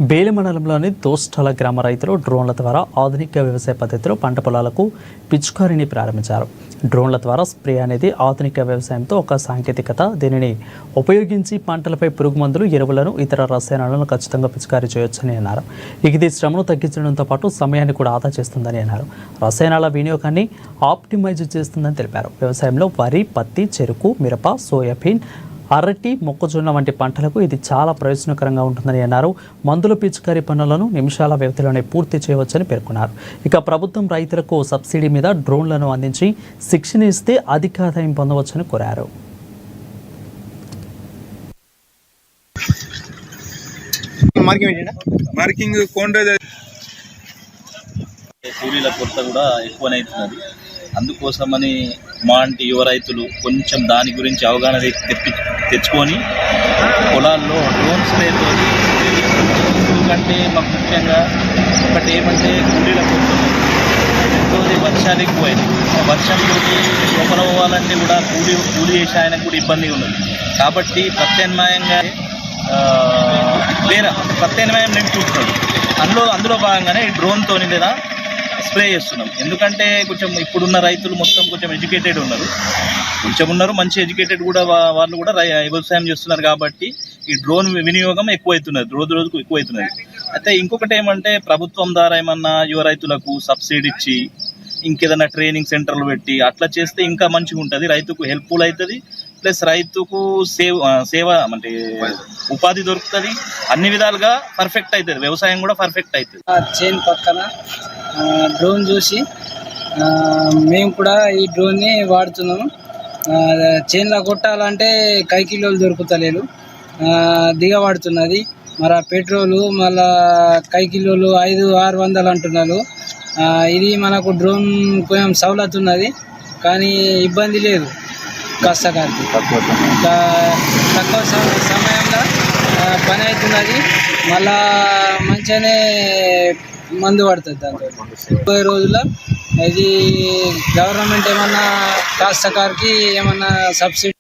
బేలి మండలంలోని దోస్టల గ్రామ రైతులు డ్రోన్ల ద్వారా ఆధునిక వ్యవసాయ పద్ధతిలో పంట పొలాలకు పిచికారీని ప్రారంభించారు. డ్రోన్ల ద్వారా స్ప్రే అనేది ఆధునిక వ్యవసాయంతో ఒక సాంకేతికత. దీనిని ఉపయోగించి పంటలపై పురుగు మందులు, ఎరువులను, ఇతర రసాయనాలను ఖచ్చితంగా పిచికారీ చేయొచ్చని అన్నారు. ఇది శ్రమను తగ్గించడంతో పాటు సమయాన్ని కూడా ఆదా చేస్తుందని అన్నారు. రసాయనాల వినియోగాన్ని ఆప్టిమైజ్ చేస్తుందని తెలిపారు. వ్యవసాయంలో వరి, పత్తి, చెరుకు, మిరప, సోయాబీన్, అరటి, మొక్కజొన్న వంటి పంటలకు ఇది చాలా ప్రయోజనకరంగా ఉంటుందని అన్నారు. మందుల పిచికారీ పనులను నిమిషాల వ్యవధిలోనే పూర్తి చేయవచ్చని పేర్కొన్నారు. ఇక ప్రభుత్వం రైతులకు సబ్సిడీ మీద డ్రోన్లను అందించి శిక్షణ ఇస్తే అధిక ఆదాయం పొందవచ్చని కోరారు. కూలీల కొరత కూడా ఎక్కువనవుతున్నది. అందుకోసమని మా అంటి యువ రైతులు కొంచెం దాని గురించి అవగాహన తెచ్చుకొని పొలాల్లో డ్రోన్ స్ప్రేతో, ఎందుకంటే మాకు ముఖ్యంగా ఒకటి ఏమంటే కూలీల కొరత, రెండోది వర్షాలు ఎక్కువైంది. వర్షంతో లోపల పోవాలంటే కూడా కూలీ చేసే ఆయనకు కూడా ఇబ్బంది ఉన్నది. కాబట్టి ప్రత్యామ్నాయంగా ప్రత్యామ్నాయం నేను చూస్తున్నాడు. అందులో భాగంగానే ఈ డ్రోన్తో లేదా స్ప్రే చేస్తున్నాం. ఎందుకంటే కొంచెం ఇప్పుడున్న రైతులు మొత్తం కొంచెం ఎడ్యుకేటెడ్ ఉన్నారు, మంచి ఎడ్యుకేటెడ్ కూడా వాళ్ళు కూడా వ్యవసాయం చేస్తున్నారు. కాబట్టి ఈ డ్రోన్ వినియోగం ఎక్కువైతున్నది, రోజుకు ఎక్కువైతున్నది. అయితే ఇంకొకటి ఏమంటే ప్రభుత్వం ద్వారా ఏమన్నా యువ రైతులకు సబ్సిడీ ఇచ్చి ఇంకేదైనా ట్రైనింగ్ సెంటర్లు పెట్టి అట్లా చేస్తే ఇంకా మంచిగా ఉంటుంది, రైతుకు హెల్ప్ఫుల్ అవుతుంది. ప్లస్ రైతుకు సేవ అంటే ఉపాధి దొరుకుతుంది, అన్ని విధాలుగా పర్ఫెక్ట్ అవుతుంది, వ్యవసాయం కూడా పర్ఫెక్ట్ అవుతుంది. చేను పక్కన డ్రోన్ చూసి మేము కూడా ఈ డ్రోన్ని వాడుతున్నాము. చేనులో కొట్టాలంటే కైకిలోలు దొరుకుతలేదు, దిగబడుతున్నది. మరి పెట్రోలు మళ్ళా కైకిలోలు 500-600 అంటున్నారు. ఇది మనకు డ్రోన్ కొంచెం సౌలత్ ఉన్నది, కానీ ఇబ్బంది లేదు. కష్టకారికి తక్కువ సమయంలో పని అవుతున్నది. మళ్ళా మంచిగానే మందు పడుతుంది. దాంతో 30 రోజుల్లో ఇది గవర్నమెంట్ ఏమన్నా కాస్తకారికి ఏమన్నా సబ్సిడీ